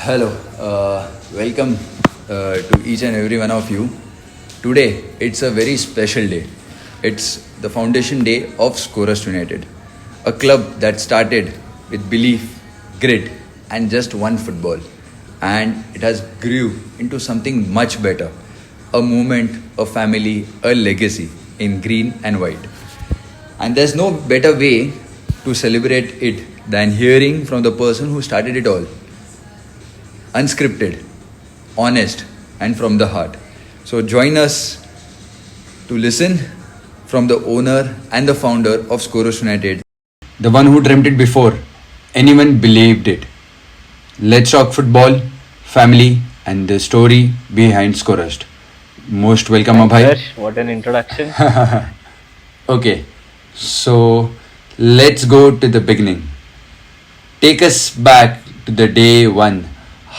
Hello, welcome to each and every one of you. Today, it's a very special day. It's the foundation day of Skorost United, a club that started with belief, grit, and just one football. And it has grew into something much better, a movement, a family, a legacy in green and white. And there's no better way to celebrate it than hearing from the person who started it all, unscripted, honest, and from the heart. So join us to listen from the owner and the founder of Skorost United, the one who dreamt it before anyone believed it. Let's talk football, family, and the story behind Skorost. Most welcome, Abhay. Harsh, what an introduction. Okay, so let's go to the beginning. Take us back to the day one.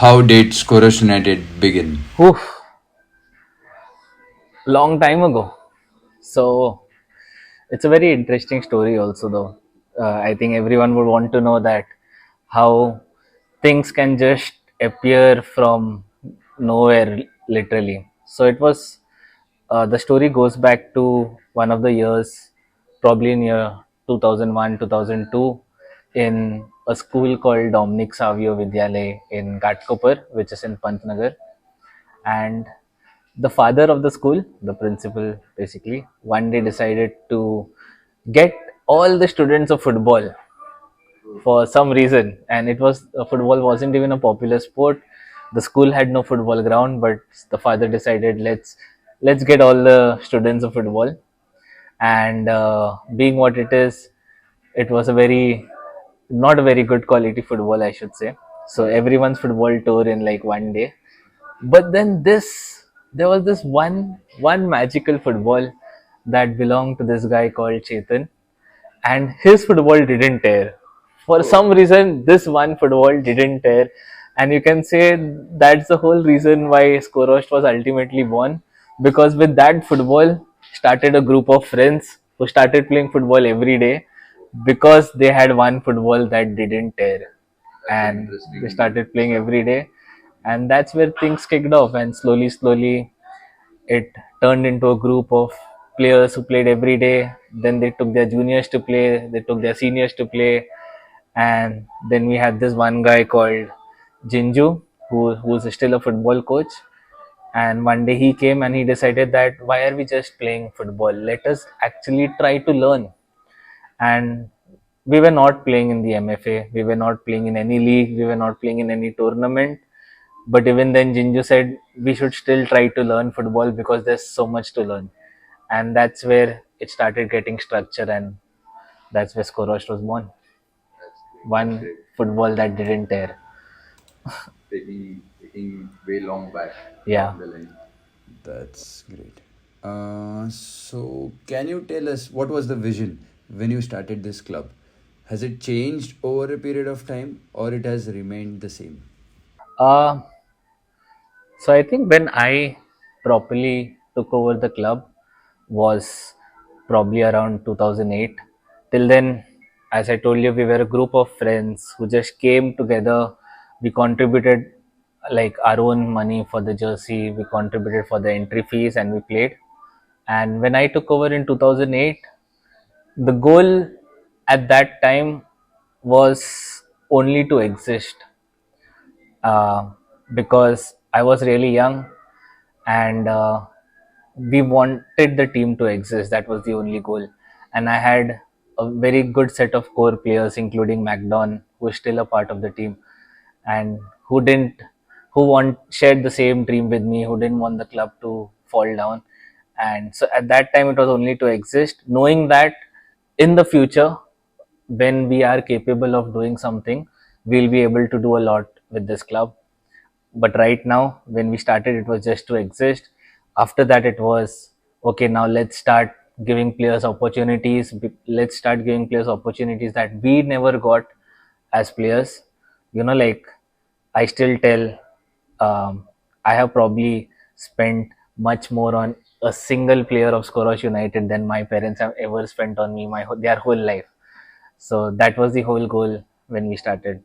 How did Skorost United begin? Oof, long time ago. So it's a very interesting story also though. I think everyone would want to know that how things can just appear from nowhere literally. So it was the story goes back to one of the years, probably in year 2001, 2002, in a school called Dominic Savio Vidyalay in Ghatkopar, which is in Pantnagar. And the father of the school, the principal basically, one day decided to get all the students of football for some reason. And it was football wasn't even a popular sport. The school had no football ground, but the father decided let's get all the students of football. And being what it is, it was a very not a very good quality football, I should say. So everyone's football tour in like one day. But then there was this one magical football that belonged to this guy called Chetan, and his football didn't tear. For some reason, this one football didn't tear, and you can say that's the whole reason why Skorost was ultimately born. Because with that football started a group of friends who started playing football every day because they had one football that didn't tear, and they started playing every day, and that's where things kicked off. And slowly it turned into a group of players who played every day. Then they took their juniors to play, they took their seniors to play, and then we had this one guy called Jinju, who's still a football coach. And one day he came and he decided that why are we just playing football? Let us actually try to learn. And we were not playing in the MFA, we were not playing in any league, we were not playing in any tournament. But even then, Jinju said we should still try to learn football because there's so much to learn. And that's where it started getting structure, and that's where Skorost was born. One football that didn't tear. Taking way long back. Yeah. The line. That's great. So, can you tell us what was the vision when you started this club? Has it changed over a period of time or it has remained the same? Uh, so I think when I properly took over the club was probably around 2008. Till then, as I told you, we were a group of friends who just came together. We contributed like our own money for the jersey, we contributed for the entry fees, and we played. And when I took over in 2008, the goal at that time was only to exist, uh, because I was really young, and we wanted the team to exist. That was the only goal. And I had a very good set of core players, including MacDon, who is still a part of the team, and who didn't, who want shared the same dream with me, who didn't want the club to fall down. And so at that time, it was only to exist, knowing that in the future, when we are capable of doing something, we'll be able to do a lot with this club. But right now, when we started, it was just to exist. After that, it was okay, now let's start giving players opportunities. Let's start giving players opportunities that we never got as players. Like I still tell, I have probably spent much more on a single player of Skorost United than my parents have ever spent on me their whole life. So that was the whole goal when we started.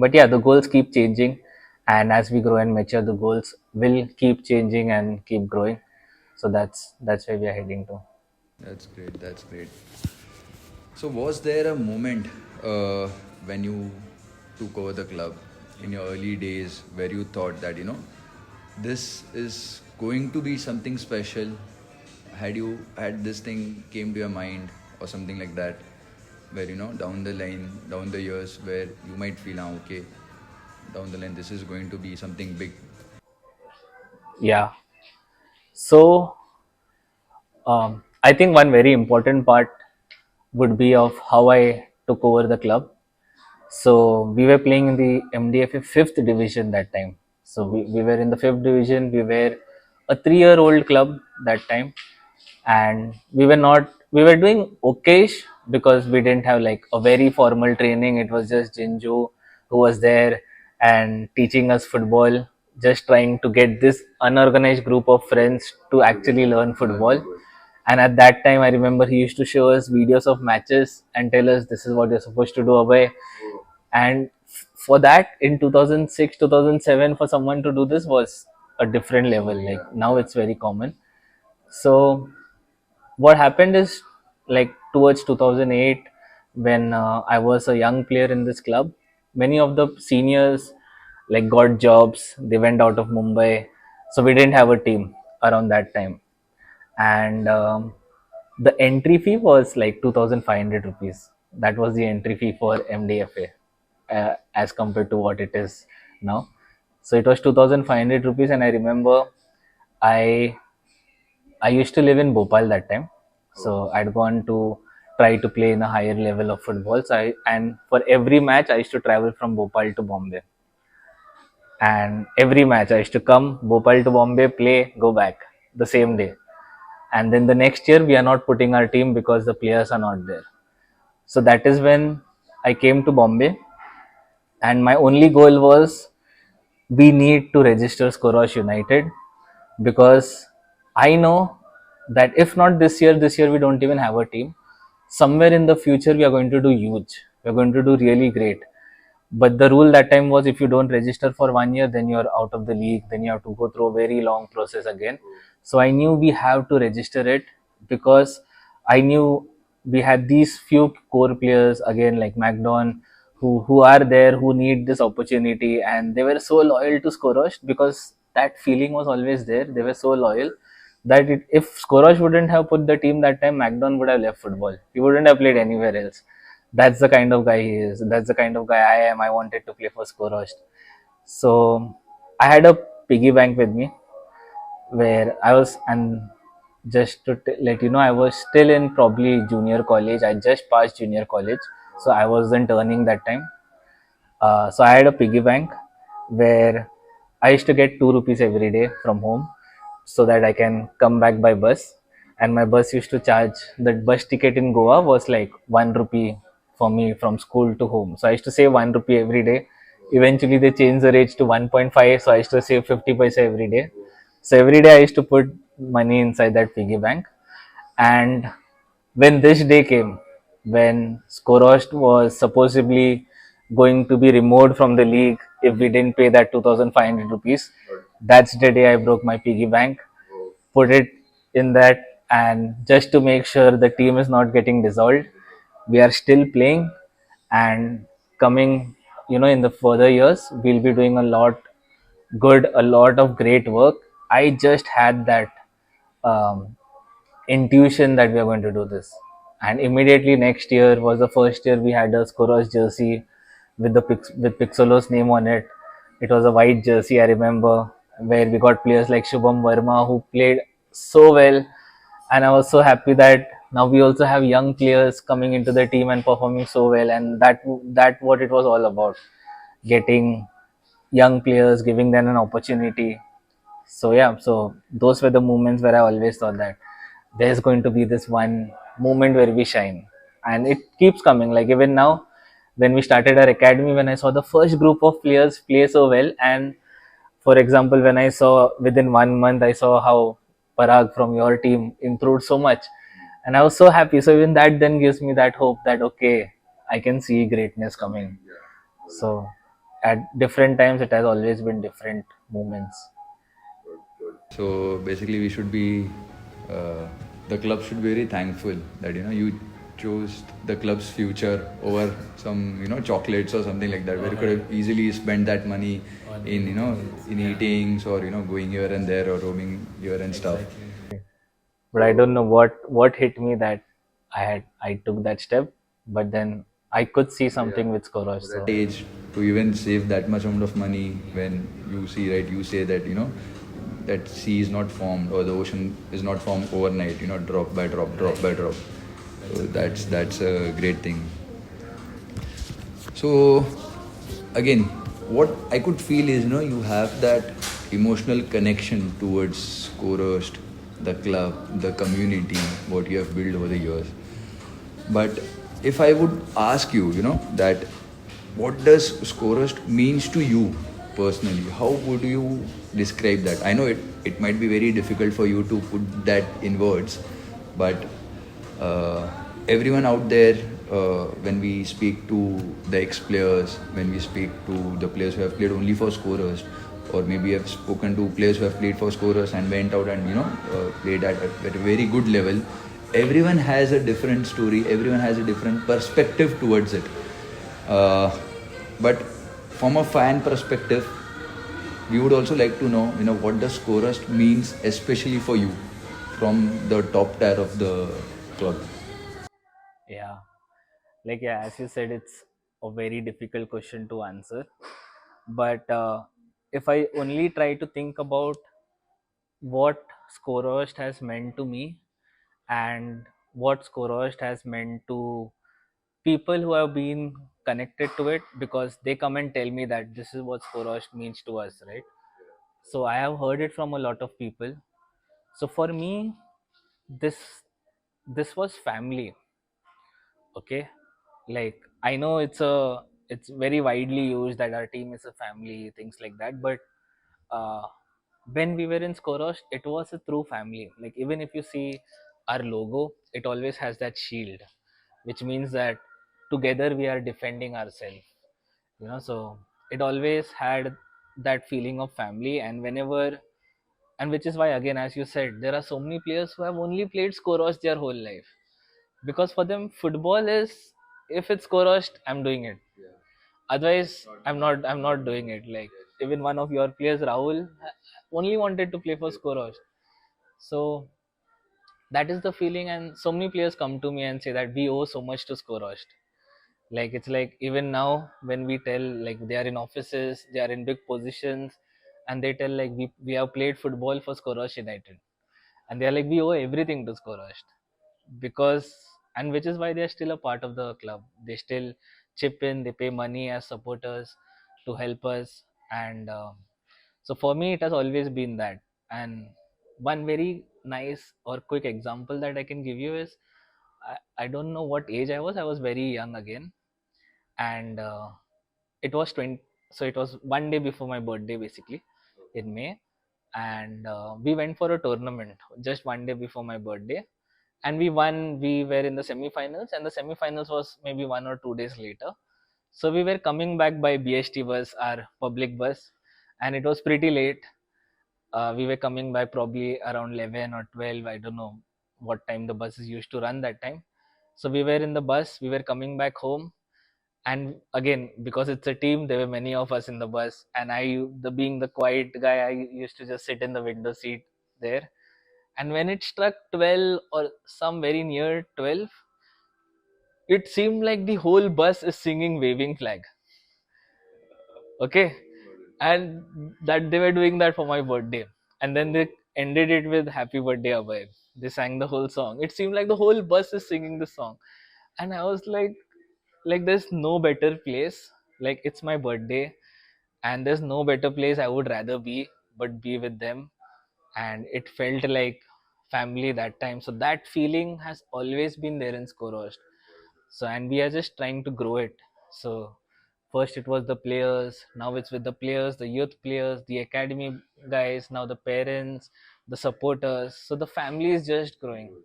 But yeah, the goals keep changing, and as we grow and mature, the goals will keep changing and keep growing. So that's where we are heading to. That's great. That's great. So, was there a moment when you took over the club in your early days where you thought that, this is going to be something special? Had this thing came to your mind or something like that, where, down the line, down the years, where you might feel, okay, down the line, this is going to be something big? Yeah. So I think one very important part would be of how I took over the club. So we were playing in the MDFA fifth division that time. So we were in the fifth division. We were a 3-year-old club that time, and we were doing okayish because we didn't have like a very formal training. It was just Jinju who was there and teaching us football, just trying to get this unorganized group of friends to actually learn football. And at that time, I remember he used to show us videos of matches and tell us this is what you're supposed to do away. And for that, in 2006, 2007, for someone to do this was a different level. Like now, it's very common. So what happened is, like towards 2008, when I was a young player in this club, many of the seniors like got jobs. They went out of Mumbai, so we didn't have a team around that time. And the entry fee was like 2,500 rupees. That was the entry fee for MDFA, as compared to what it is now. So it was 2,500 rupees, and I remember I I used to live in Bhopal that time, so I'd gone to try to play in a higher level of football. And for every match I used to travel from Bhopal to Bombay, and every match I used to come Bhopal to Bombay, play, go back the same day. And then the next year we are not putting our team because the players are not there. So that is when I came to Bombay, and my only goal was we need to register Skorost United, because I know that if not this year we don't even have a team. Somewhere in the future we are going to do huge. We're going to do really great. But the rule that time was if you don't register for 1 year, then you're out of the league. Then you have to go through a very long process again. So I knew we have to register it, because I knew we had these few core players again like McDon, who are there, who need this opportunity, and they were so loyal to Skorost because that feeling was always there. They were so loyal that if Skorost wouldn't have put the team that time, McDon would have left football. He wouldn't have played anywhere else. That's the kind of guy he is. That's the kind of guy I am. I wanted to play for Skorost. So I had a piggy bank with me where I was, and just to let you know, I was still in probably junior college. I just passed junior college, so I wasn't earning that time. So I had a piggy bank where I used to get 2 rupees every day from home, so that I can come back by bus. And my bus used to charge, the bus ticket in Goa was like 1 rupee for me from school to home. So I used to save 1 rupee every day. Eventually they changed the rates to 1.5, so I used to save 50 paisa every day. So every day I used to put money inside that piggy bank. And when this day came, when Skorost was supposedly going to be removed from the league if we didn't pay that 2,500 rupees, that's the day I broke my piggy bank, put it in that, and just to make sure the team is not getting dissolved, we are still playing. And coming, in the further years, we'll be doing a lot of great work. I just had that um, intuition that we are going to do this. And immediately next year was the first year we had a Skoros jersey with with Pixolo's name on it. It was a white jersey, I remember, where we got players like Shubham Verma who played so well. And I was so happy that now we also have young players coming into the team and performing so well. And that what it was all about, getting young players, giving them an opportunity. So yeah, so those were the moments where I always thought that there's going to be this one moment where we shine, and it keeps coming. Like even now, when we started our academy, when I saw the first group of players play so well, and for example, when I saw within 1 month, I saw how Parag from your team improved so much, and I was so happy. So even that then gives me that hope that okay, I can see greatness coming. So at different times it has always been different moments. So basically, we should be, uh, the club should be very thankful that you chose the club's future over some chocolates or something like that, where you could have easily spent that money in in eatings or going here and there or roaming here and stuff. But I don't know what hit me that I took that step, but then I could see something with Skorost. That So age to even save that much amount of money when you see, right, you say that that sea is not formed or the ocean is not formed overnight, drop by drop, drop by drop. So that's a great thing. So again, what I could feel is you have that emotional connection towards Skorost, the club, the community, what you have built over the years. But if I would ask you, that what does Skorost means to you personally? How would you describe that? I know it might be very difficult for you to put that in words, but uh, everyone out there, when we speak to the ex-players, when we speak to the players who have played only for Scorers, or maybe have spoken to players who have played for Scorers and went out and played at a very good level, everyone has a different story. Everyone has a different perspective towards it. Uh, but from a fan perspective, we would also like to know, what the Scorest means, especially for you, from the top tier of the club. yeah, like yeah, as you said, it's a very difficult question to answer. But if I only try to think about what Skorost has meant to me and what Skorost has meant to people who have been connected to it, because they come and tell me that this is what Skorost means to us, right? So I have heard it from a lot of people. So for me, this this was family. Okay, like I know it's very widely used that our team is a family, things like that, but uh, when we were in Skorost, it was a true family. Like even if you see our logo, it always has that shield, which means that together we are defending ourselves. So it always had that feeling of family, and whenever, and which is why again, as you said, there are so many players who have only played Skorost their whole life, because for them football is, if it's Skorost, I'm doing it. Otherwise, I'm not doing it. Like even one of your players, Rahul, only wanted to play for Skorost. So that is the feeling, and so many players come to me and say that we owe so much to Skorost. Like it's like even now when we tell, like they are in offices, they are in big positions, and they tell like we have played football for Skorost United, and they are like we owe everything to Skorost, because, and which is why they are still a part of the club. They still chip in, they pay money as supporters to help us, and so for me it has always been that. And one very nice or quick example that I can give you is, I don't know what age I was very young again, and it was 20, so it was one day before my birthday basically, in May, and we went for a tournament just one day before my birthday, and we won. We were in the semi-finals, and the semi-finals was maybe 1 or 2 days later. So we were coming back by BST bus, our public bus, and it was pretty late. We were coming back probably around 11 or 12. I don't know what time the buses used to run that time. So we were in the bus. We were coming back home, and again, because it's a team, there were many of us in the bus, and the being the quiet guy, I used to just sit in the window seat there. And when it struck 12 or some very near 12, it seemed like the whole bus is singing Waving Flag. Okay, and that they were doing that for my birthday, and then they ended it with Happy Birthday Abhay. They sang the whole song. It seemed like the whole bus is singing the song, and I was like there's no better place. Like it's my birthday, and there's no better place I would rather be but be with them, and it felt like family that time. So that feeling has always been there in Skorost. So, and we are just trying to grow it. So first it was the players, now it's with the players, the youth players, the academy guys, now the parents, the supporters. So the family is just growing.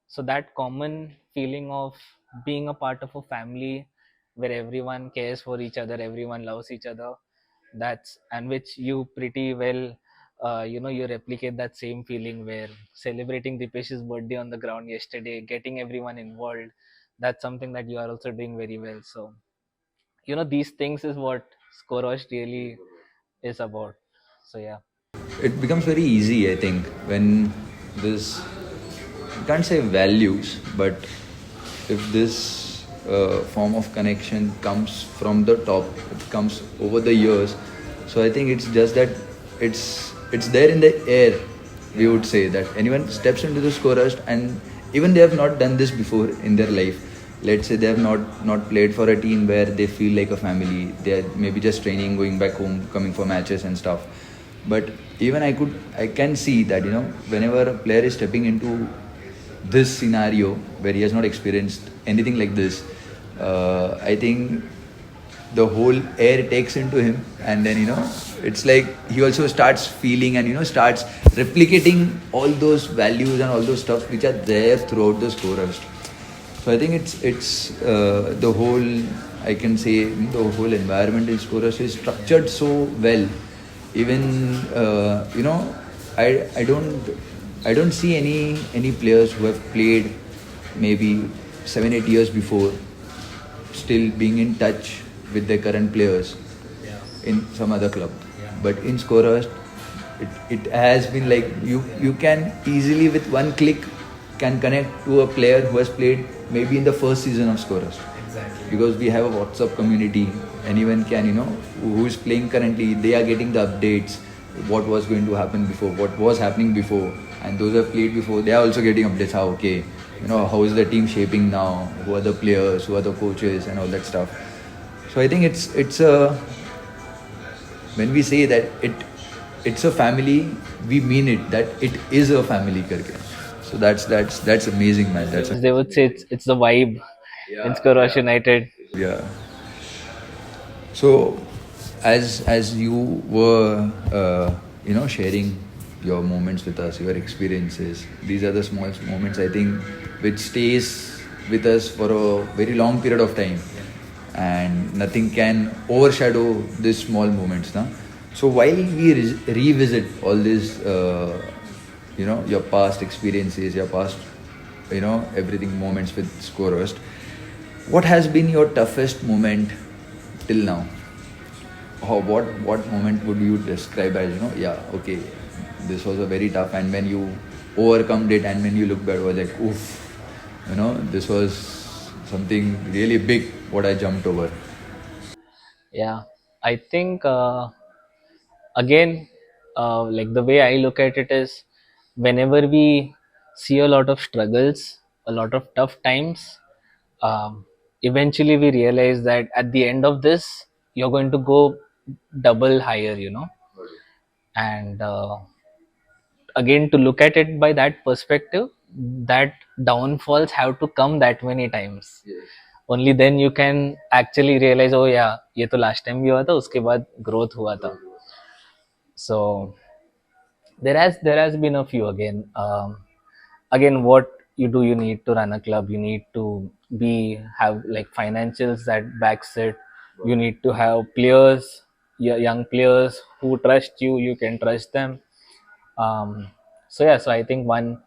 So that common feeling of being a part of a family where everyone cares for each other, everyone loves each other. That's and which you pretty well, you replicate that same feeling where celebrating Dipesh's birthday on the ground yesterday, getting everyone involved. That's something that you are also doing very well. So these things is what Skorost really is about. So yeah. It becomes very easy, I think, when this, you can't say values, but if this form of connection comes from the top, it comes over the years. So I think it's just that it's there in the air. We would say that anyone steps into the Skorost, and even they have not done this before in their life. Let's say they have not played for a team where they feel like a family. They are maybe just training, going back home, coming for matches and stuff. But even I can see that whenever a player is stepping into this scenario where he has not experienced anything like this, I think the whole air takes into him, and then it's like he also starts feeling and starts replicating all those values and all those stuff which are there throughout the Skorost. So I think it's the whole, I can say, the whole environment in Skorost is structured so well. Even I don't see any players who have played maybe 7-8 years before still being in touch with their current players in some other club. But in Skorost, it has been like you can easily with one click can connect to a player who has played maybe in the first season of Skorost. Exactly. Because we have a WhatsApp community. Anyone can, who is playing currently, they are getting the updates, what was going to happen before, what was happening before, and those who have played before, they are also getting updates. How how is the team shaping now? Who are the players? Who are the coaches and all that stuff? So I think it's a, when we say that it's a family, we mean it, that it is a family karke. So that's amazing, man. They would say it's the vibe in Skorost United. Yeah. So, as you were, sharing your moments with us, your experiences, these are the small moments, I think, which stays with us for a very long period of time, and nothing can overshadow these small moments, na? So while we revisit all these, your past experiences, your past, everything moments with Skorost, what has been your toughest moment till now? Or what moment would you describe as, okay, this was a very tough, and when you overcome it and when you look back, was like, oof, this was something really big what I jumped over. Yeah, I think again, like the way I look at it is, whenever we see a lot of struggles, a lot of tough times, eventually we realize that at the end of this, you're going to go double higher, and again, to look at it by that perspective, that downfalls have to come that many times. Only then you can actually realize, oh yeah, ये तो last time भी हुआ था, उसके बाद growth हुआ था. So there has been a few again. Again, what you do, you need to run a club, you need to have like financials that backs it, you need to have players, young players who trust you, you can trust them. So yeah, so I think one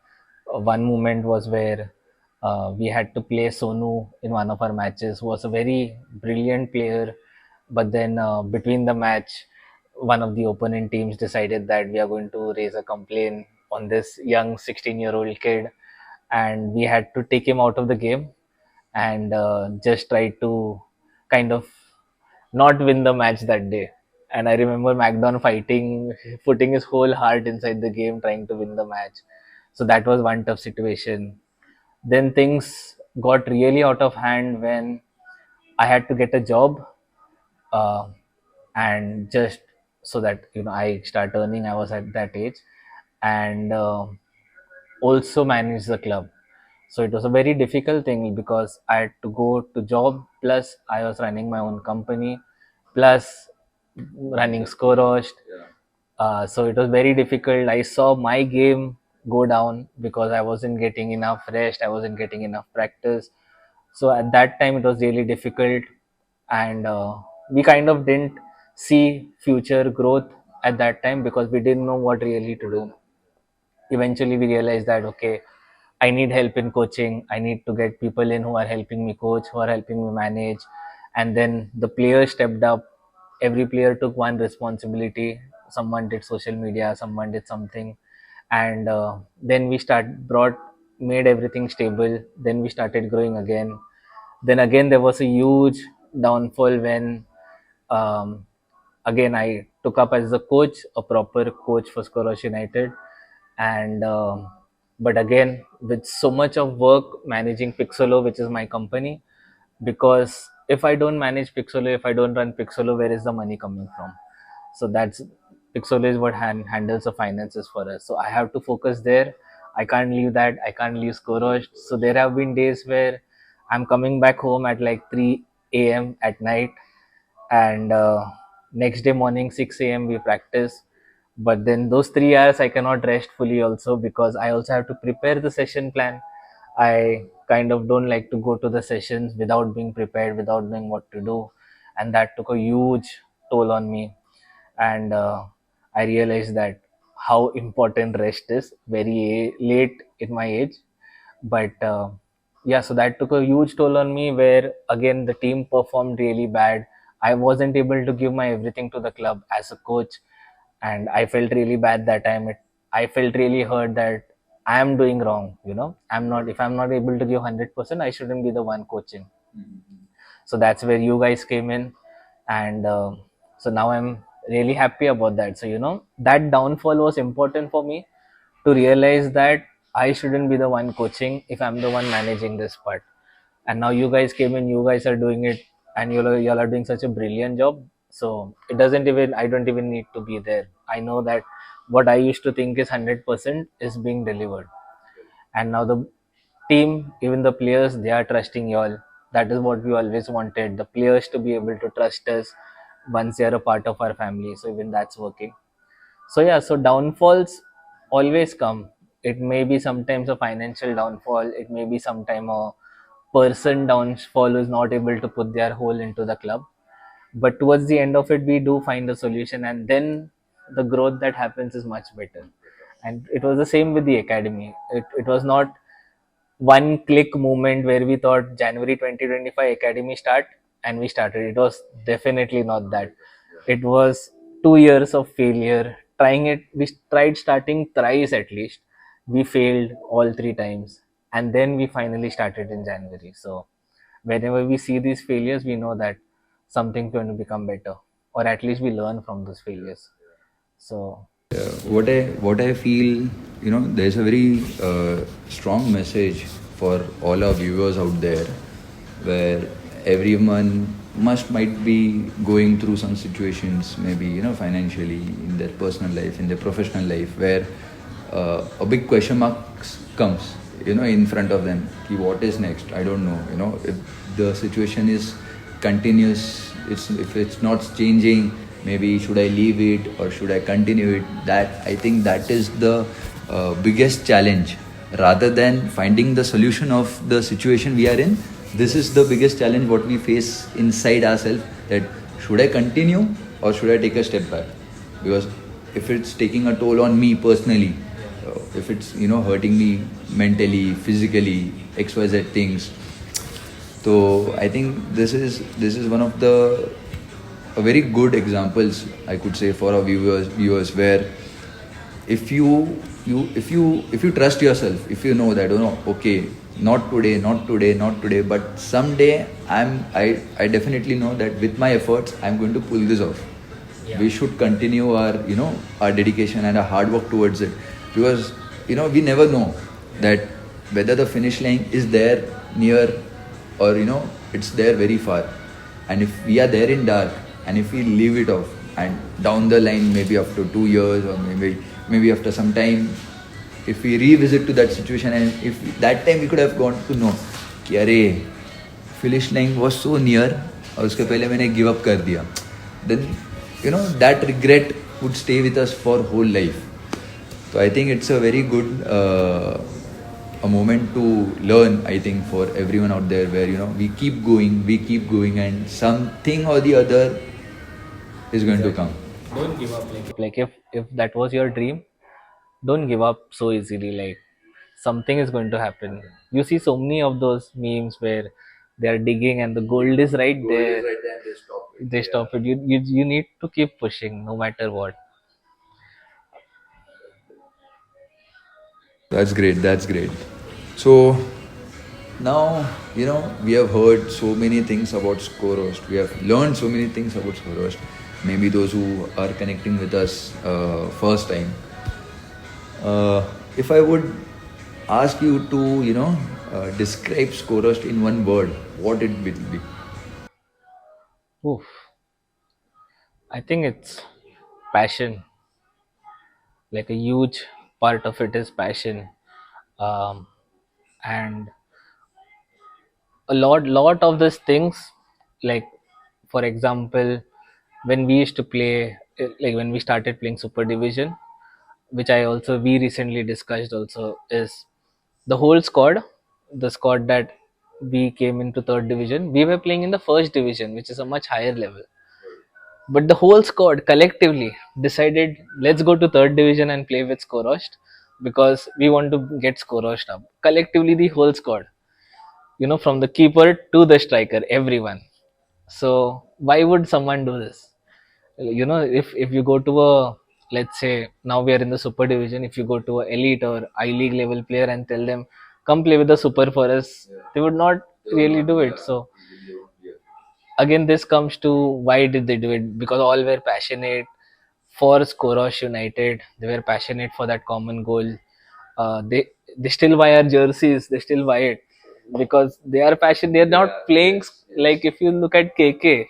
moment was where we had to play Sonu in one of our matches, who was a very brilliant player, but then between the match, one of the opponent teams decided that we are going to raise a complaint on this young 16-year-old kid, and we had to take him out of the game and just try to kind of not win the match that day. And I remember McDon fighting, putting his whole heart inside the game, trying to win the match. So that was one tough situation. Then things got really out of hand when I had to get a job, uh, and just so that I start earning. I was at that age, and also manage the club. So it was a very difficult thing because I had to go to job, plus I was running my own company, plus running Skorost. So it was very difficult. I saw my game go down because I wasn't getting enough rest, I wasn't getting enough practice. So at that time it was really difficult. and we kind of didn't see future growth at that time because we didn't know what really to do. Eventually we realized that okay, I need help in coaching, I need to get people in who are helping me coach, who are helping me manage. And then the players stepped up. Every player took one responsibility. Someone did social media, someone did something. And then we made everything stable. Then we started growing again. Then again there was a huge downfall when um, again I took up as a coach, a proper coach for Skorost United. And but again with so much of work managing Pixolo, which is my company, because if I don't manage Pixolo, if I don't run Pixolo, where is the money coming from? So that's Pixolo is what handles the finances for us. So I have to focus there. I can't leave that. I can't leave Skorost. So there have been days where I'm coming back home at like 3 a.m. at night, and next day morning 6 a.m. we practice. But then those 3 hours I cannot rest fully also because I also have to prepare the session plan. I kind of don't like to go to the sessions without being prepared, without knowing what to do, and that took a huge toll on me. And I realized that how important rest is very late in my age. But yeah, so that took a huge toll on me, where again the team performed really bad. I wasn't able to give my everything to the club as a coach, and I felt really bad that time. I felt really hurt that I am doing wrong. If I'm not able to give 100%, I shouldn't be the one coaching. So that's where you guys came in. And so now I'm really happy about that. So that downfall was important for me to realize that I shouldn't be the one coaching if I'm the one managing this part. And now you guys came in, you guys are doing it, and you all are doing such a brilliant job. So I don't even need to be there. I know that what I used to think is 100% is being delivered. And now the team, even the players, they are trusting y'all. That is what we always wanted, the players to be able to trust us once they are a part of our family. So even that's working. So yeah, so downfalls always come. It may be sometimes a financial downfall, it may be sometime a person downfall who is not able to put their whole into the club. But towards the end of it, we do find a solution, and then the growth that happens is much better. And it was the same with the academy. It was not one click moment where we thought January 2025 academy start and we started. It was definitely not that. It was 2 years of failure. Trying it, we tried starting thrice at least. We failed all 3 times, and then we finally started in January. So whenever we see these failures, we know that something's going to become better, or at least we learn from those failures. So What I feel, there's a very strong message for all our viewers out there, where everyone might be going through some situations, maybe financially, in their personal life, in their professional life, where a big question mark comes, in front of them. Ki what is next? I don't know. If the situation is continuous, if it's not changing, maybe should I leave it or should I continue it? That, I think, that is the biggest challenge. Rather than finding the solution of the situation we are in, this is the biggest challenge what we face inside ourselves, that should I continue or should I take a step back? Because if it's taking a toll on me personally, if it's hurting me mentally, physically, XYZ things, so I think this is one of the a very good examples, I could say, for our viewers, where if you trust yourself, if you know that, okay, not today, but someday I definitely know that with my efforts I'm going to pull this off. Yeah. We should continue our dedication and our hard work towards it, because we never know that whether the finish line is there near, or it's there very far. And if we are there in dark, and if we leave it off, and down the line, maybe after 2 years, or maybe after some time, if we revisit to that situation, and if that time we could have gone to know कि अरे finish line was so near और उसके पहले मैंने give up कर दिया, then that regret would stay with us for whole life. So I think it's a very good a moment to learn, I think, for everyone out there, where we keep going, and something or the other is going to come. Don't give up. Like if that was your dream, don't give up so easily. Like something is going to happen. You see so many of those memes where they are digging and the gold is right Goal is there. right there and they stop it. They Yeah. stop it. You need to keep pushing no matter what. That's great. That's great. So now, we have heard so many things about Skorost. We have learned so many things about Skorost. Maybe those who are connecting with us first time. If I would ask you to, describe Skorost in one word, what it will be? Oof. I think it's passion. Like a huge part of it is passion. Um, and a lot of these things, like for example, when we used to play, like when we started playing super division, which I also we recently discussed also, is the whole squad, the squad that we came into third division, we were playing in the first division, which is a much higher level. But the whole squad collectively decided, let's go to third division and play with Skorost because we want to get Skorost up. Collectively, the whole squad, from the keeper to the striker, everyone. So why would someone do this? If you go to a, let's say now we are in the super division, if you go to a elite or I league level player and tell them come play with the super for us, they would not really do it. So again, this comes to why did they do it? Because all were passionate for Skorost United. They were passionate for that common goal. They still buy our jerseys. They still buy it because they are passionate. They are not playing like if you look at KK,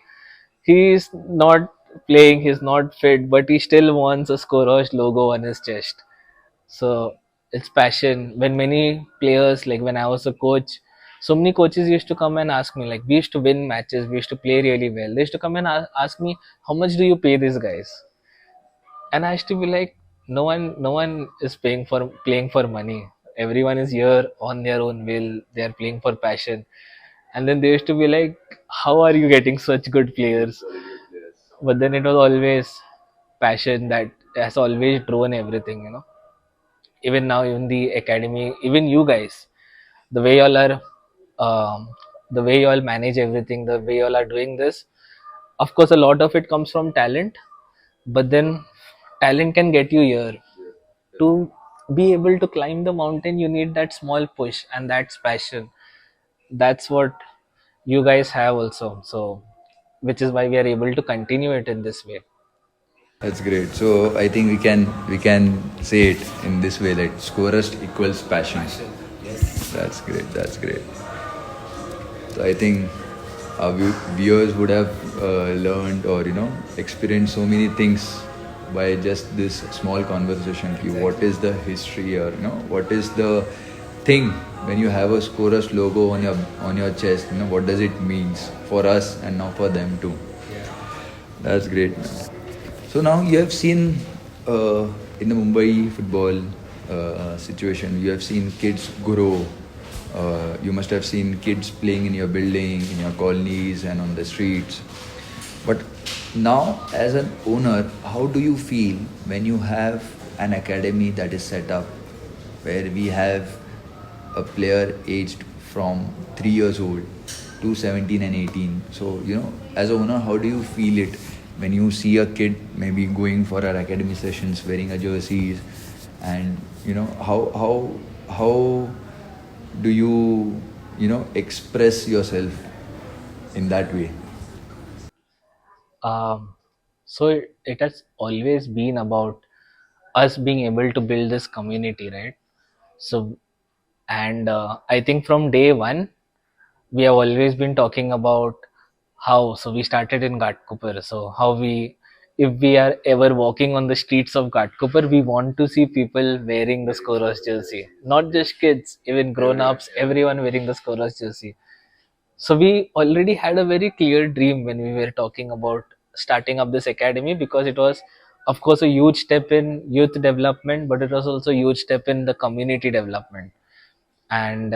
he is not playing. He's not fit, but he still wants a Skorost logo on his chest. So it's passion. When many players, like when I was a coach, so many coaches used to come and ask me, like we used to win matches, we used to play really well. They used to come and ask me, how much do you pay these guys? And I used to be like, no one is playing for money. Everyone is here on their own will. They are playing for passion. And then they used to be like, how are you getting such good players? But then it was always passion that has always drawn everything. Even now, even the academy, even you guys, the way y'all are, um, the way y'all manage everything, the way y'all are doing this, of course a lot of it comes from talent, but then talent can get you here. To be able to climb the mountain, you need that small push, and that's passion. That's what you guys have also, so which is why we are able to continue it in this way. That's great. So I think we can say it in this way, that Scorest equals passion. That's great. That's great. So I think our viewers would have learned, or experienced so many things by just this small conversation. What is the history, or what is the thing when you have a Scorers logo on your chest? What does it means for us and now for them too? That's great, man. So now you have seen in the Mumbai football situation, you have seen kids grow. You must have seen kids playing in your building, in your colonies, and on the streets. But now, as an owner, how do you feel when you have an academy that is set up, where we have a player aged from 3 years old to 17 and 18? So, as an owner, how do you feel it when you see a kid maybe going for our academy sessions, wearing a jerseys, and how do you express yourself in that way? So it has always been about us being able to build this community, right? So, and I think from day one, we have always been talking about how, so we started in Ghatkopar. So how we, if we are ever walking on the streets of Ghatkopar, we want to see people wearing the Scorers jersey, not just kids, even grown-ups, everyone wearing the Scorers jersey. So we already had a very clear dream when we were talking about starting up this academy, because it was, of course, a huge step in youth development, but it was also a huge step in the community development. and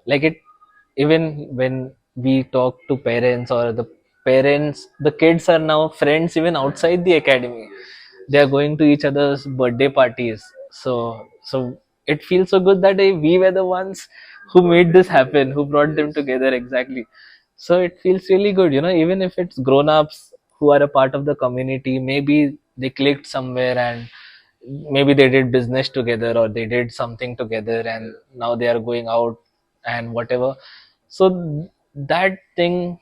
like it, even when we talk to parents, or the parents, the kids are now friends even outside the academy. They are going to each other's birthday parties. So it feels so good that we were the ones who made this happen, who brought them together. Exactly. So it feels really good, even if it's grown-ups who are a part of the community. Maybe they clicked somewhere, and maybe they did business together, or they did something together, and now they are going out and whatever. So that thing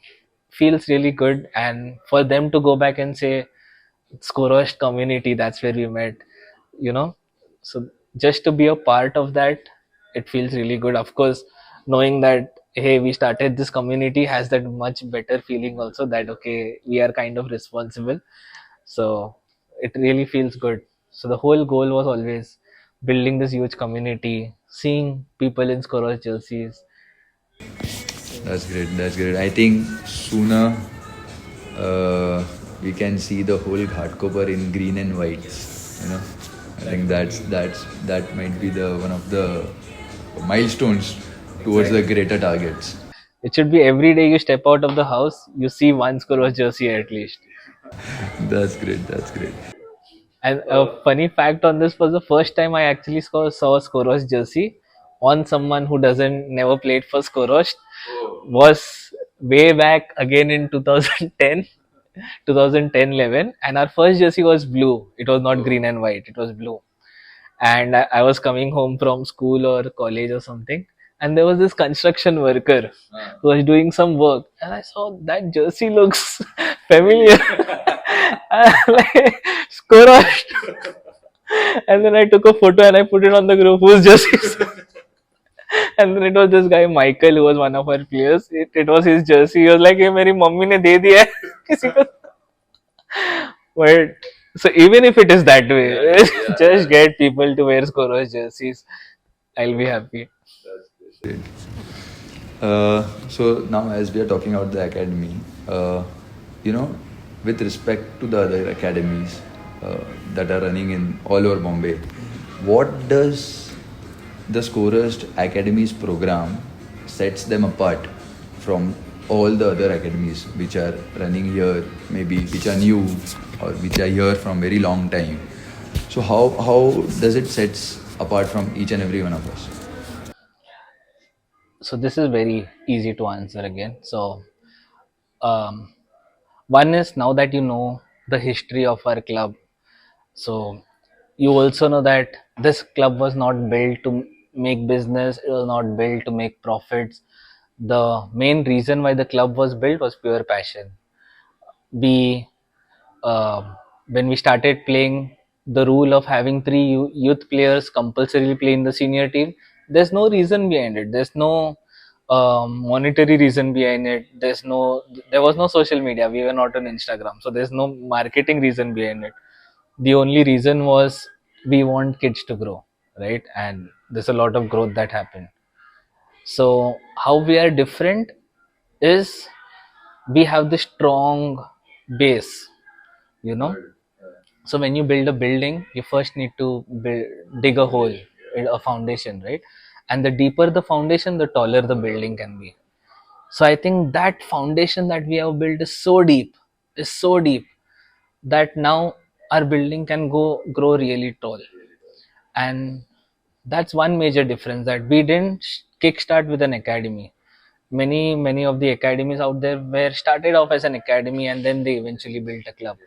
feels really good, and for them to go back and say Skorost community, that's where we met, you know so just to be a part of that, it feels really good. Of course, knowing that, hey, we started this community, has that much better feeling also, that okay, we are kind of responsible. So it really feels good. So the whole goal was always building this huge community, seeing people in Skorost jerseys. That's great. That's great. I think sooner we can see the whole Ghatkopar in green and white. I think that might be the one of the milestones towards the greater targets. It should be every day you step out of the house, you see one Skorost jersey at least. That's great. That's great. And a funny fact on this was, the first time I actually saw a Skorost jersey on someone who doesn't never played for Skorost was way back again in 2010, 2010-11, and our first jersey was blue. It was not green and white, it was blue. And I was coming home from school or college or something, and there was this construction worker who was doing some work, and I saw that jersey looks familiar. Like, Skorost. And then I took a photo and I put it on the group, whose jersey is this? And then it was this guy Michael, who was one of our players. It was his jersey. He was like, "Hey, मेरी mummy ने दे दिया है किसी को." But so even if it is that way, just get people to wear Skorost jerseys. I'll be happy. Great. So now, as we are talking about the academy, you know, with respect to the other academies that are running in all over Bombay, what does the Skorost Academies program sets them apart from all the other academies which are running here, maybe which are new or which are here from very long time? So how does it sets apart from each and every one of us? So this is very easy to answer again. So um, one is, now that you know the history of our club, so you also know that this club was not built to make business, it was not built to make profits. The main reason why the club was built was pure passion. We When we started playing, the rule of having three youth players compulsorily play in the senior team, there's no reason behind it, there's no monetary reason behind it, there was no social media, we were not on Instagram, so there's no marketing reason behind it. The only reason was, we want kids to grow, right? And there's a lot of growth that happened. So how we are different is, we have this strong base, you know so when you build a building, you first need to dig a hole, a foundation, right? And the deeper the foundation, the taller the building can be. So I think that foundation that we have built is so deep, that now our building can go grow really tall. And that's one major difference, that we didn't kickstart with an academy. Many of the academies out there were started off as an academy, and then they eventually built a club.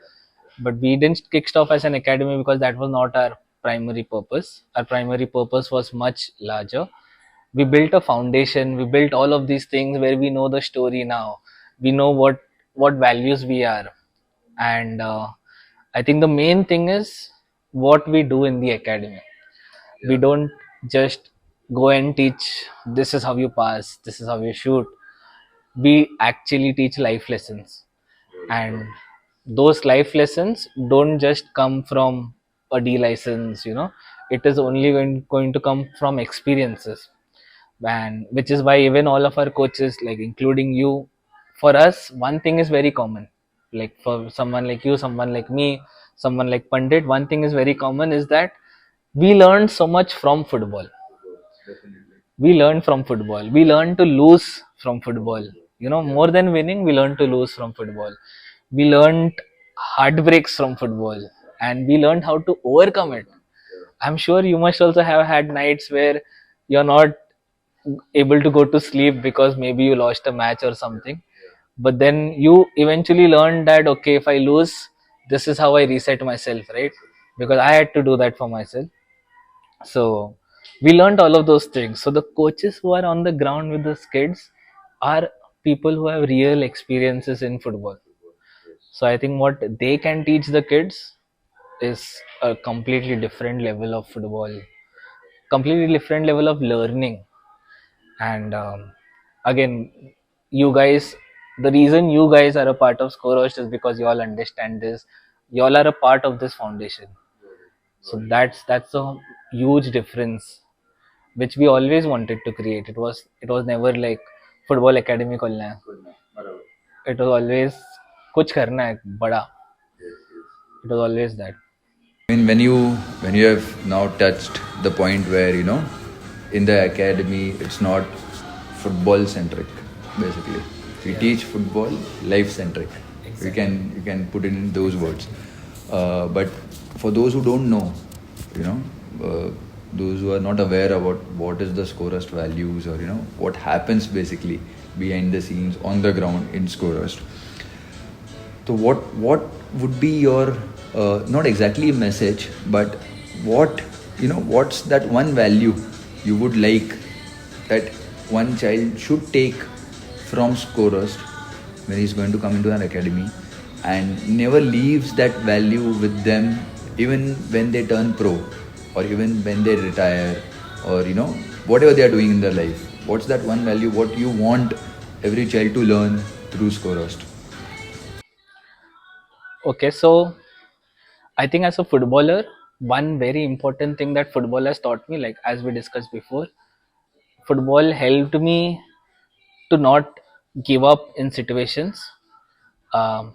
But we didn't kick off as an academy, because that was not our primary purpose. Our primary purpose was much larger. We built a foundation, we built all of these things where we know the story now, we know what values we are. And I think the main thing is what we do in the academy. We don't just go and teach, this is how you pass, this is how you shoot. We actually teach life lessons, and those life lessons don't just come from a D license. It is only going to come from experiences. And which is why even all of our coaches, like including you, for us one thing is very common. Like for someone like you, someone like me, someone like Pandit, one thing is very common, is that we learn so much from football. we learn from football. We learn to lose from football. You know, more than winning, we learn to lose from football. We learned heartbreaks from football, and we learned how to overcome it. I'm sure you must also have had nights where you're not able to go to sleep because maybe you lost a match or something. But then you eventually learn that, okay, if I lose, this is how I reset myself, right? Because I had to do that for myself. So we learned all of those things. So the coaches who are on the ground with the kids are people who have real experiences in football. So I think what they can teach the kids is a completely different level of football, completely different level of learning. And again, you guys, the reason you guys are a part of Skorost is because you all understand this. You all are a part of this foundation. So that's a huge difference which we always wanted to create. It was never like football academy खोलना है. It was always कुछ करना है बड़ा. It was always that. I mean, when you have now touched the point where in the academy it's not football centric, basically. We teach football life centric. You can put it in those words. But for those who don't know, those who are not aware about what is the Scorust values, or what happens basically behind the scenes on the ground in Scorust. So what would be your not exactly a message, but what's that one value you would like that one child should take from Scorust when he's going to come into an academy, and never leaves that value with them even when they turn pro, or even when they retire, or whatever they are doing in their life. What's that one value what you want every child to learn through Scorust? Okay, so I think as a footballer, one very important thing that football has taught me, like as we discussed before, football helped me to not give up in situations. Um,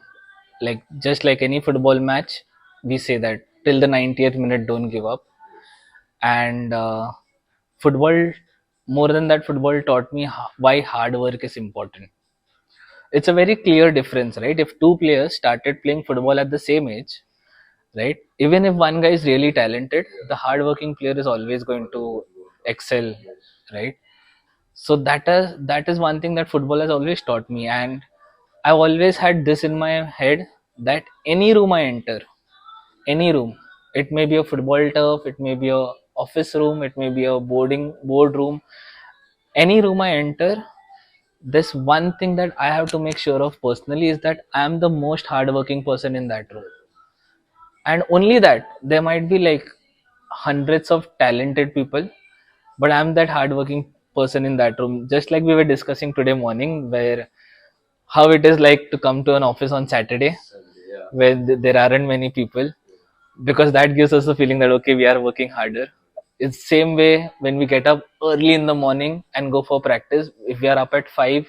like just like any football match, we say that till the 90th minute, don't give up. And football, more than that, football taught me why hard work is important. It's a very clear difference, right? If two players started playing football at the same age, right? Even if one guy is really talented, the hardworking player is always going to excel, right? So that is one thing that football has always taught me, and I've always had this in my head that any room I enter, any room, it may be a football turf, it may be a office room, it may be a board room, any room I enter, this one thing that I have to make sure of personally is that I am the most hardworking person in that room. And only that, there might be like hundreds of talented people, but I'm that hardworking person in that room. Just like we were discussing today morning, where how it is like to come to an office on Saturday where there aren't many people, because that gives us the feeling that okay, we are working harder. It's same way when we get up early in the morning and go for practice. If we are up at 5,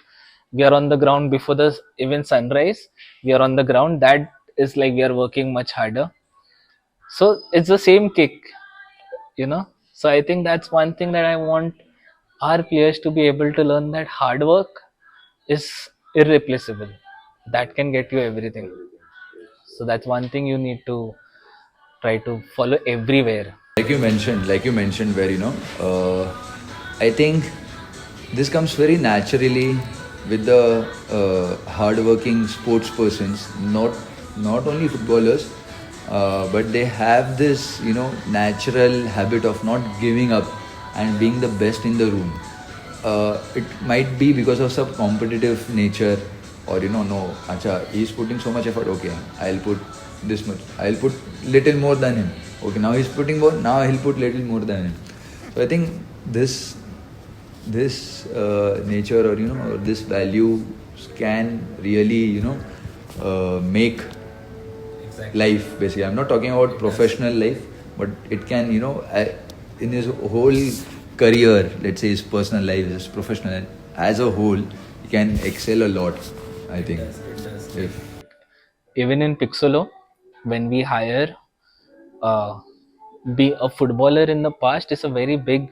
we are on the ground before the even sunrise, we are on the ground. That is like we are working much harder. So it's the same kick, you know. So I think that's one thing that I want our players to be able to learn, that hard work is irreplaceable. That can get you everything. So that's one thing you need to try to follow everywhere. Like you mentioned, where I think this comes very naturally with the hardworking sports persons, not only footballers, but they have this natural habit of not giving up and being the best in the room. It might be because of some competitive nature, or no, acha, he's putting so much effort, okay, I'll put this much, I'll put little more than him, okay, now he's putting more, now he'll put little more than him. So I think this nature, or this value can really make life, basically. I'm not talking about professional life, but it can in his whole career, let's say his personal life, his professional life, as a whole, he can excel a lot, I think. If Even in Pixelo, when we hire uh, be a footballer in the past is a very big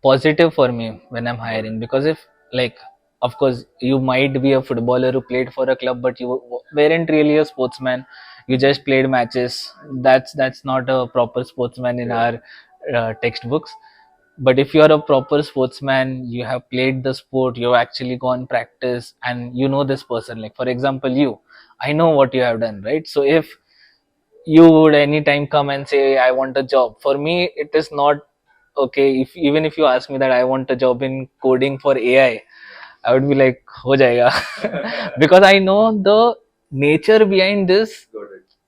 positive for me when I'm hiring, because if, like, of course you might be a footballer who played for a club but you weren't really a sportsman, you just played matches. That's not a proper sportsman in our textbooks. But if you are a proper sportsman, you have played the sport, you've actually gone practice, and you know this person, like for example you, I know what you have done, right? So if you would anytime come and say I want a job, for me it is not okay. If even if you ask me that I want a job in coding for AI, I would be like ho jayega because I know the nature behind this.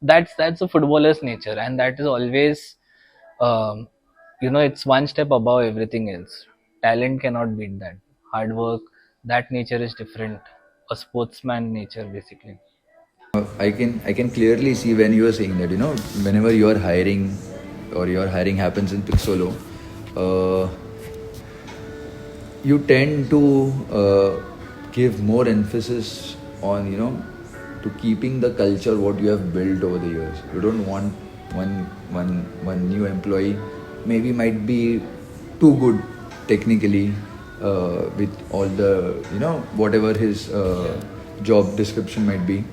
That's a footballer's nature, and that is always, it's one step above everything else. Talent cannot beat that. Hard work, that nature is different. A sportsman nature, basically. I can clearly see when you are saying that, whenever you are hiring or your hiring happens in Pixolo, uh, you tend to give more emphasis on, to keeping the culture what you have built over the years. You don't want one new employee maybe might be too good technically, with all the, whatever his job description might be.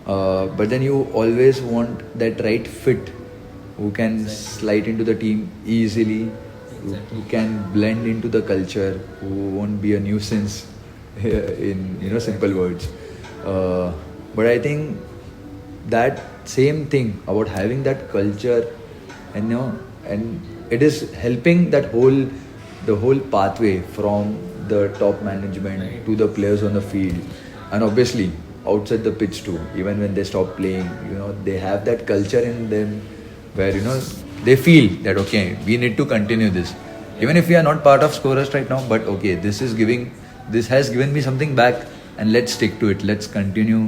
But then you always want that right fit who can slide into the team easily, who can blend into the culture, who won't be a nuisance in, simple words. But I think that same thing about having that culture, and and it is helping that the whole pathway from the top management to the players on the field, and obviously outside the pitch too. Even when they stop playing, they have that culture in them where, they feel that okay, we need to continue this even if we are not part of Scorers right now, but okay, this has given me something back, and let's stick to it, let's continue,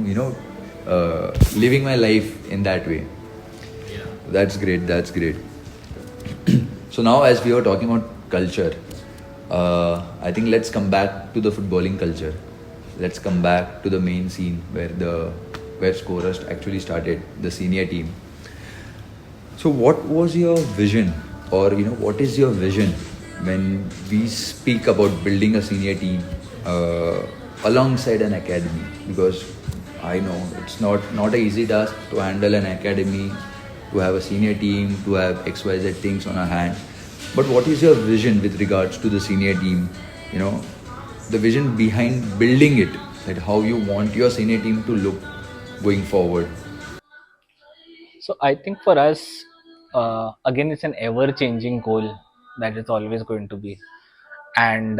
living my life in that way. That's great, that's great. So now, as we were talking about culture, I think let's come back to the footballing culture. Let's come back to the main scene where Skorost actually started, the senior team. So what was your vision, or what is your vision when we speak about building a senior team alongside an academy? Because I know it's not an easy task to handle an academy, to have a senior team, to have XYZ things on our hand. But what is your vision with regards to the senior team? The vision behind building it, that how you want your senior team to look going forward. So I think for us, again, it's an ever-changing goal that it's always going to be. And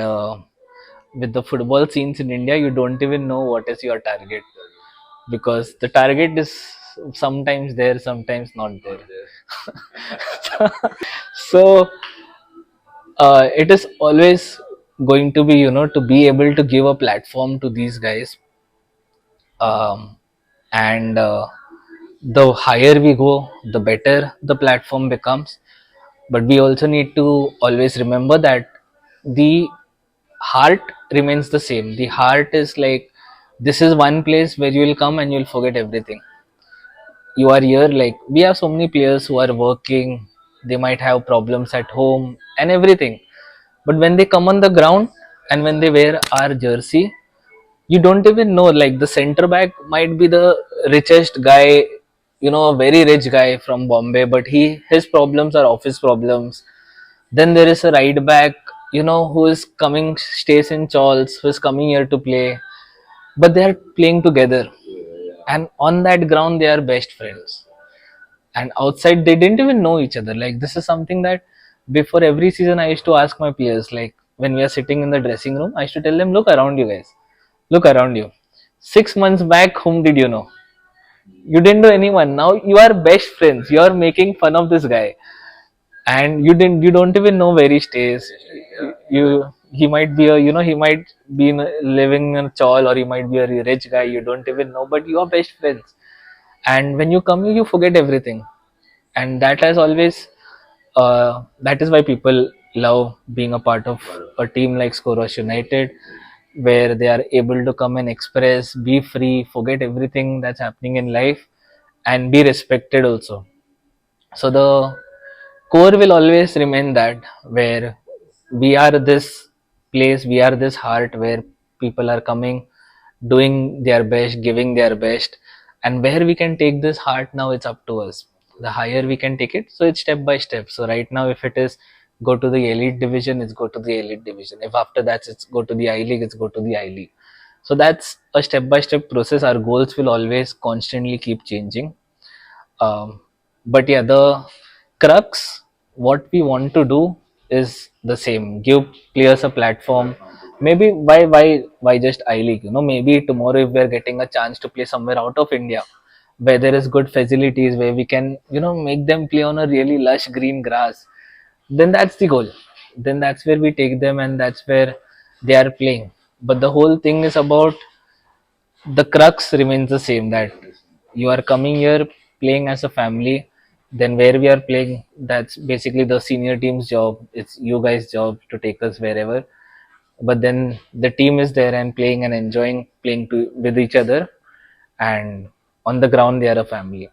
with the football scenes in India, you don't even know what is your target, because the target is sometimes there, sometimes not there. So it is always going to be, to be able to give a platform to these guys. And the higher we go, the better the platform becomes. But we also need to always remember that the heart remains the same. The heart is like, this is one place where you will come and you'll forget everything. You are here, like we have so many players who are working, they might have problems at home and everything, but when they come on the ground and when they wear our jersey, you don't even know, like the center back might be the richest guy, a very rich guy from Bombay, but his problems are office problems. Then there is a right back, who is coming, stays in Charles, who is coming here to play, but they are playing together, and on that ground they are best friends, and outside they didn't even know each other. Like this is something that before every season I used to ask my players, like when we are sitting in the dressing room, I used to tell them, look around you guys, look around you. 6 months back, whom did you know? You didn't know anyone. Now you are best friends, you are making fun of this guy, and you don't even know where he stays. You He might be a, he might be living in a chawl, or he might be a rich guy, you don't even know, but you are best friends. And when you come here, you forget everything. And that has always, that is why people love being a part of a team like Skorost United, where they are able to come and express, be free, forget everything that's happening in life, and be respected also. So the core will always remain that, where we are this place, we are this heart where people are coming, doing their best, giving their best. And where we can take this heart now, it's up to us. The higher we can take it, so it's step by step. So right now, if it is go to the elite division, it's go to the elite division. If after that it's go to the I league, it's go to the I league. So that's a step by step process. Our goals will always constantly keep changing. um, but yeah, the crux, what we want to do is the same: give players a platform. Maybe why just I league, maybe tomorrow if we're getting a chance to play somewhere out of India, where there is good facilities, where we can make them play on a really lush green grass, then that's the goal. Then that's where we take them, and that's where they are playing. But the whole thing is about, the crux remains the same, that you are coming here playing as a family. Then where we are playing, that's basically the senior team's job. It's you guys' job to take us wherever. But then the team is there and playing and enjoying playing with each other, and on the ground they are a family.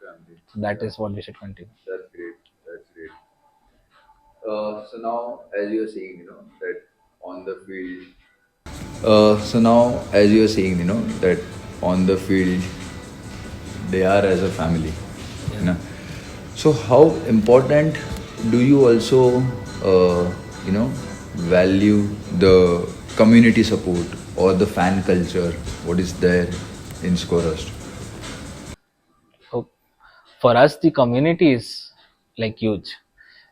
So that is what we should continue. That's great. That's great. So now, as you're saying, that on the field. So now, as you're saying, that on the field they are as a family. You know. So how important do you also, value the community support or the fan culture? What is there in Skorost? So for us, the community is like huge.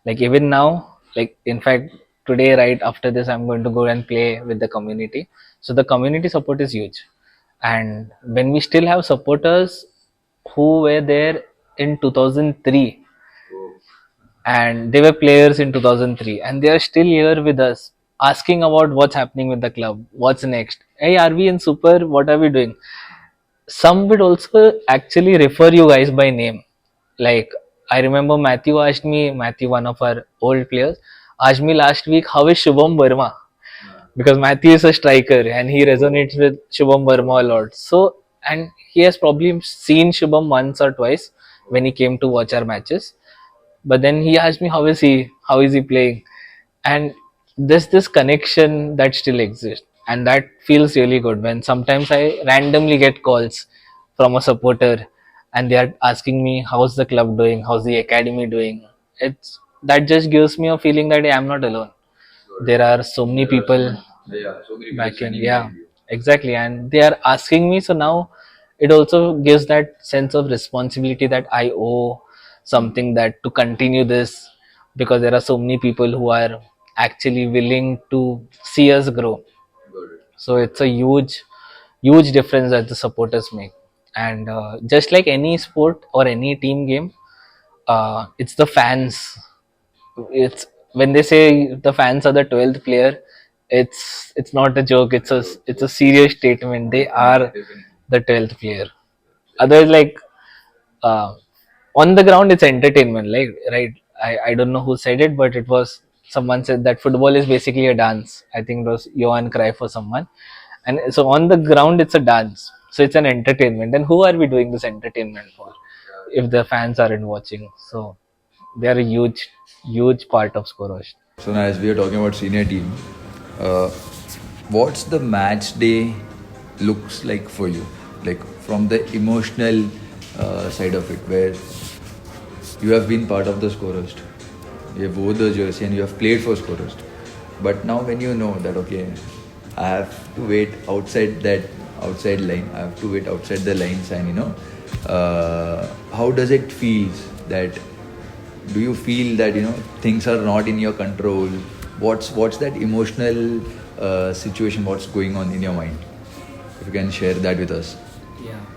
Like even now, like in fact today, right after this, I'm going to go and play with the community. So the community support is huge. And when we still have supporters who were there in 2003, and they were players in 2003, and they are still here with us, asking about what's happening with the club, what's next, hey, are we in super, what are we doing. Some would also actually refer you guys by name. Like, I remember Matthew, one of our old players, asked me last week, how is Shubham Verma? Because Matthew is a striker and he resonates with Shubham Verma a lot. So, and he has probably seen Shubham once or twice when he came to watch our matches. But then he asked me, how is he? How is he playing? And there's this connection that still exists, and that feels really good when sometimes I randomly get calls from a supporter, and they are asking me, how's the club doing, how's the academy doing. It's that just gives me a feeling that, hey, I'm not alone. There are so many people back in, yeah, exactly, and they are asking me. So now it also gives that sense of responsibility that I owe something, that to continue this, because there are so many people who are actually willing to see us grow. So it's a huge difference that the supporters make. And just like any sport or any team game, it's the fans. It's when they say the fans are the 12th player, it's not a joke. It's a serious statement. They are the 12th player. Otherwise, like, uh, on the ground, it's entertainment. Like, right? I don't know who said it, but it was someone said that football is basically a dance. I think it was Johan Cruyff or someone. And so on the ground, it's a dance. So it's an entertainment. And who are we doing this entertainment for if the fans aren't watching? So they are a huge part of Skorost. So now, as we are talking about senior team, uh, what's the match day looks like for you? Like from the emotional side of it, where you have been part of the Skorost, you have wore the jersey and you have played for Skorost. But now when you know that okay, I have to wait outside that outside line, I have to wait outside the lines, and how does it feel that? Do you feel that things are not in your control? What's that emotional situation? What's going on in your mind? If you can share that with us.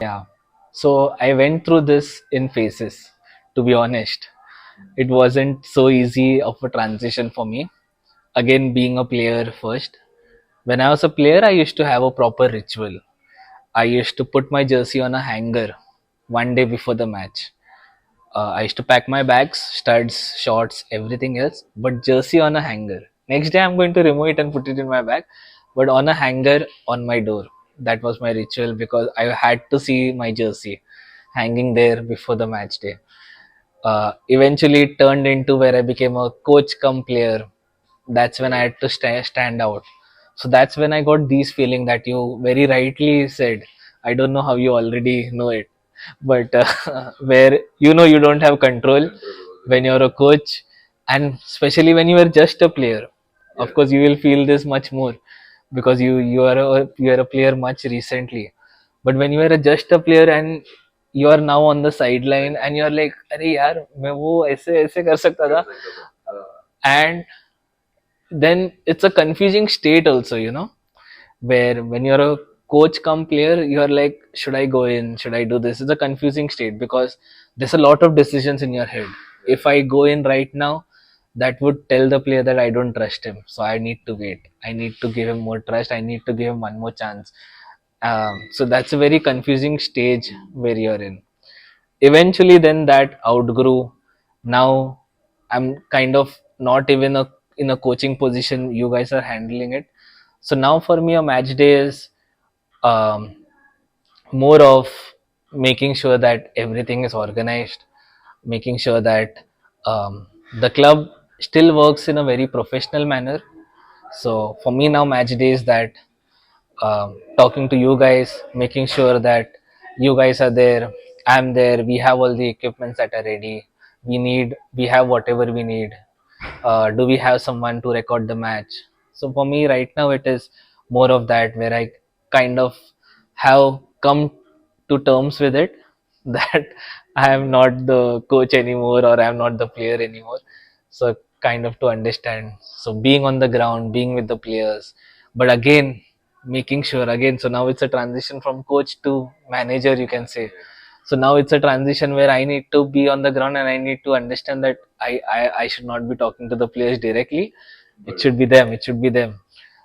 Yeah. So I went through this in phases, to be honest. It wasn't so easy of a transition for me. Again, being a player first. When I was a player, I used to have a proper ritual. I used to put my jersey on a hanger one day before the match. I used to pack my bags, studs, shorts, everything else, but jersey on a hanger. Next day, I'm going to remove it and put it in my bag, but on a hanger on my door. That was my ritual because I had to see my jersey hanging there before the match day. Eventually, it turned into where I became a coach come player, that's when I had to stand out. So that's when I got these feeling that you very rightly said. I don't know how you already know it, but where you don't have control when you're a coach, and especially when you are just a player. Of course, you will feel this much more because you are a player much recently. But when you are just a player and you are now on the sideline and you are like, अरे यार मैं वो ऐसे ऐसे कर सकता था, and then it's a confusing state also, where when you're a coach come player, you're like, should I go in, should I do this? It's a confusing state because there's a lot of decisions in your head. If I go in right now, that would tell the player that I don't trust him, so I need to wait, I need to give him more trust, I need to give him one more chance. So that's a very confusing stage where you're in. Eventually then that outgrew. Now I'm kind of not even in a coaching position, you guys are handling it. So now for me a match day is um, more of making sure that everything is organized, making sure that the club still works in a very professional manner. So for me now match day is that talking to you guys, making sure that you guys are there, I'm there, we have all the equipments that are ready. We have whatever we need. Do we have someone to record the match? So for me, right now, it is more of that where I kind of have come to terms with it that I am not the coach anymore or I am not the player anymore. So kind of to understand. So being on the ground, being with the players, but again making sure again. So now it's a transition from coach to manager, you can say. So now it's a transition where I need to be on the ground and I need to understand that I should not be talking to the players directly. It should be them. It should be them.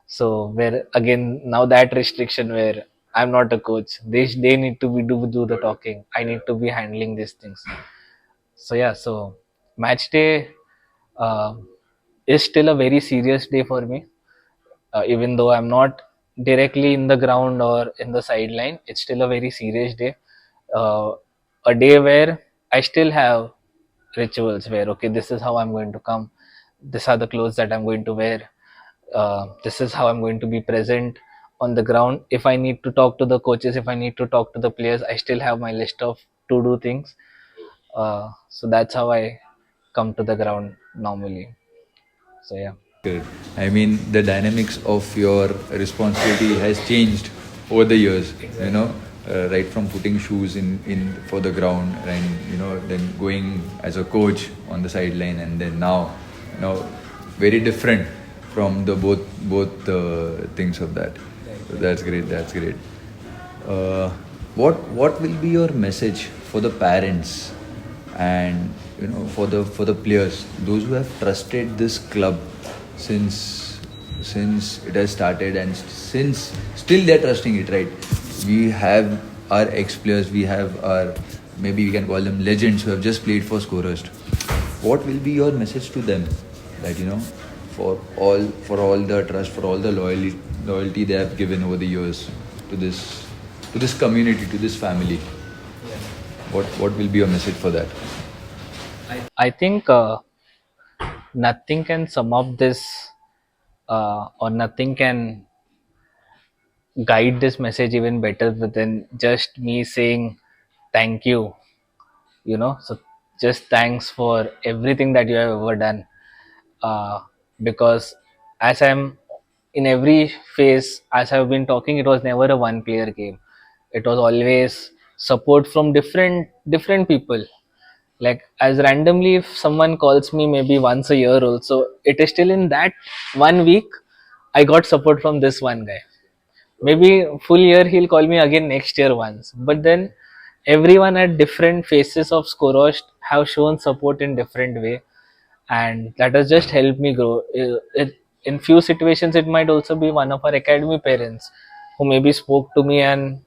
So where again now that restriction where I'm not a coach, they need to be do the talking. I need to be handling these things. So yeah, so match day uh, is still a very serious day for me. Even though I'm not directly in the ground or in the sideline, it's still a very serious day. Uh, a day where I still have rituals where okay, this is how I'm going to come, these are the clothes that I'm going to wear, this is how I'm going to be present on the ground. If I need to talk to the coaches, if I need to talk to the players, I still have my list of to do things. So that's how I come to the ground normally. So yeah. Good. I mean, the dynamics of your responsibility has changed over the years. Right from putting shoes in for the ground, and then going as a coach on the sideline, and then now, very different from the both things of that. So that's great. That's great. Uh, what will be your message for the parents and for the players, those who have trusted this club since it has started, and since still they're trusting it, right? We have our ex players, we have our, maybe we can call them legends, who have just played for Skorost. What will be your message to them, that for all the trust, for all the loyalty they have given over the years to this community, to this family? What will be your message for that? I think nothing can sum up this, or nothing can guide this message even better than just me saying thank you. So just thanks for everything that you have ever done. uh, because as I'm in every phase, as I've been talking, it was never a one player game. It was always support from different people. Like as randomly, if someone calls me maybe once a year also, it is still in that 1 week I got support from this one guy. Maybe full year he'll call me again next year once, but then everyone at different phases of Skorost have shown support in different way, and that has just helped me grow. In few situations it might also be one of our academy parents who maybe spoke to me and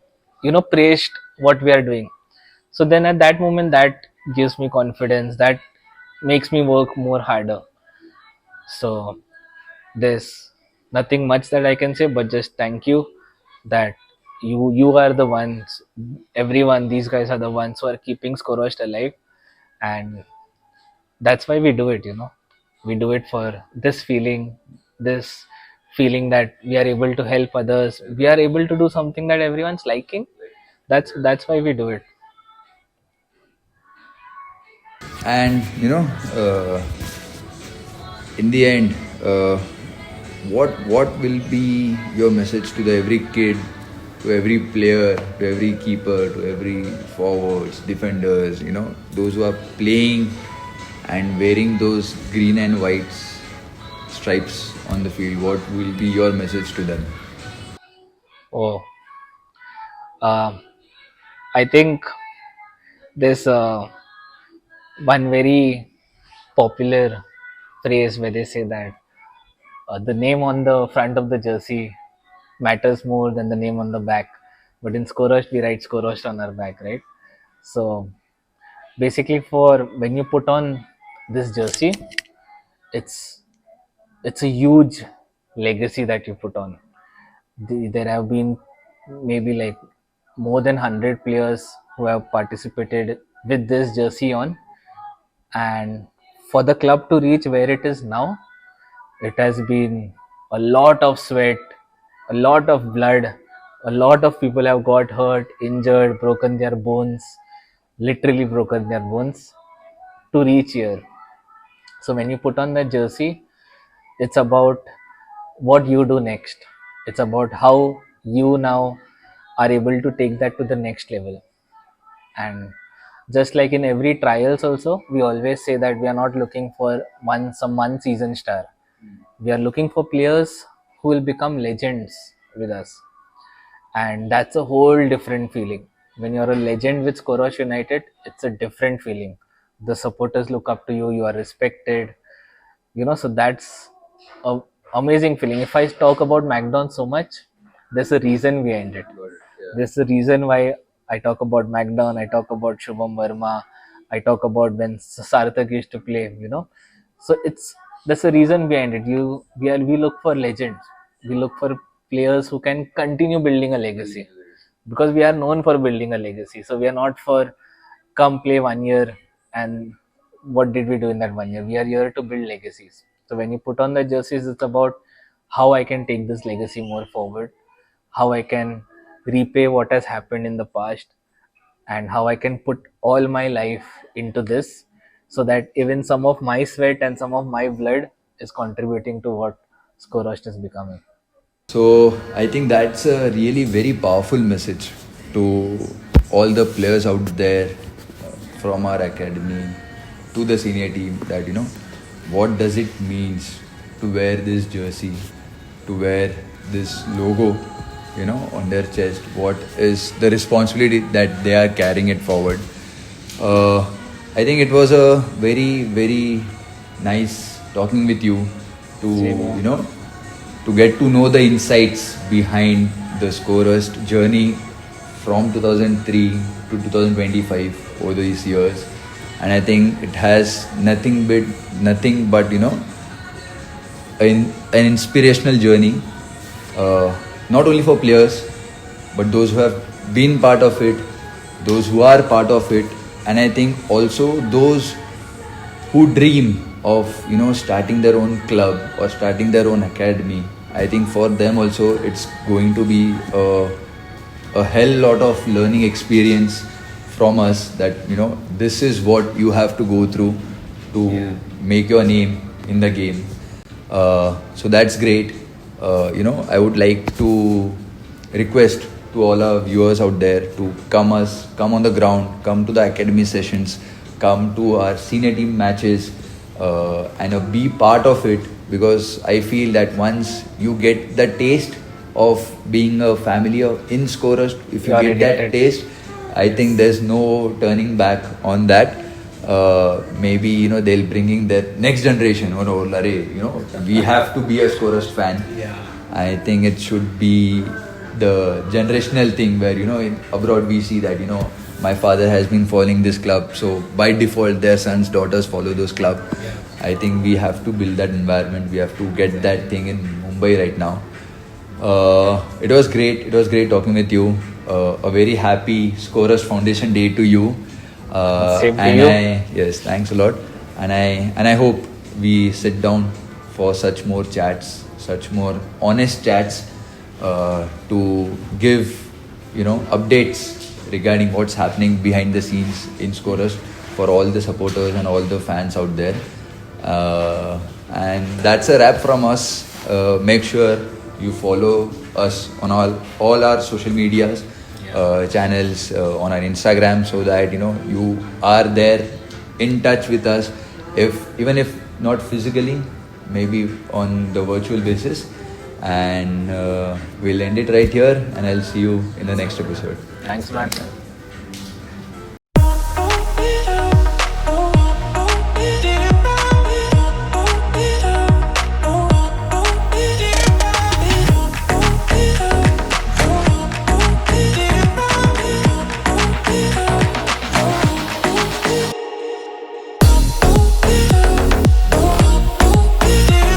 praised what we are doing. So then at that moment, that gives me confidence, that makes me work more harder. So there's nothing much that I can say, but just thank you, that you are the ones, everyone, these guys are the ones who are keeping Skorost alive, and that's why we do it. We do it for this feeling that we are able to help others. We are able to do something that everyone's liking. That's why we do it. And in the end, what will be your message to the every kid, to every player, to every keeper, to every forwards, defenders, those who are playing and wearing those green and white stripes on the field? What will be your message to them? Oh, uh, I think there's one very popular phrase where they say that the name on the front of the jersey matters more than the name on the back. But in Skorost, we write Skorost on our back, right? So basically, for when you put on this jersey, it's it's a huge legacy that you put on. There have been maybe like more than 100 players who have participated with this jersey on, and for the club to reach where it is now, it has been a lot of sweat, a lot of blood. A lot of people have got hurt, injured, broken their bones, literally broken their bones to reach here. So when you put on the jersey, it's about what you do next. It's about how you now are able to take that to the next level. And just like in every trials also, we always say that we are not looking for one season star. We are looking for players who will become legends with us. And that's a whole different feeling. When you're a legend with Skorost United, it's a different feeling. The supporters look up to you, you are respected, so that's a amazing feeling. If I talk about McDonald's so much, there's a reason behind it. There's a reason why I talk about McDonald, I talk about Shubham Verma, I talk about when Sarthak used to play, so it's there's a reason behind it. We look for legends. We look for players who can continue building a legacy, because we are known for building a legacy. So we are not for come play 1 year and what did we do in that 1 year. We are here to build legacies. So when you put on the jerseys, it's about how I can take this legacy more forward, how I can repay what has happened in the past, and how I can put all my life into this, so that even some of my sweat and some of my blood is contributing to what Skorost is becoming. So I think that's a really very powerful message to all the players out there, from our academy to the senior team, that what does it means to wear this jersey, to wear this logo, on their chest. What is the responsibility that they are carrying it forward? I think it was a very very nice talking with you to Same here. to get to know the insights behind the Skorost journey from 2003 to 2025 over these years. And I think it has nothing but an inspirational journey, not only for players but those who have been part of it, those who are part of it, and I think also those who dream of starting their own club or starting their own academy. I think for them also it's going to be a hell lot of learning experience from us, that this is what you have to go through to make your name in the game. So that's great. I would like to request to all our viewers out there to come on the ground, come to the academy sessions, come to our senior team matches, and be part of it, because I feel that once you get the taste of being a family in Skorost, if you You are get that addicted. taste, I think there's no turning back on that. Maybe they'll bringing their next generation. Oh no, Larry, we have to be a Skorost fan. I think it should be the generational thing where in abroad we see that my father has been following this club, so by default their sons, daughters follow those club. I think we have to build that environment. We have to get that thing in Mumbai right now. It was great. It was great talking with you. A very happy Skorost Foundation Day to you. Same to And you. yes, thanks a lot. And I hope we sit down for such more chats, such more honest chats, to give updates regarding what's happening behind the scenes in Skorost for all the supporters and all the fans out there. And that's a wrap from us. Make sure you follow us on all our social medias, channels, on our Instagram, so that you are there in touch with us, even if not physically, maybe on the virtual basis. And we'll end it right here, and I'll see you in the next episode. Thanks, man.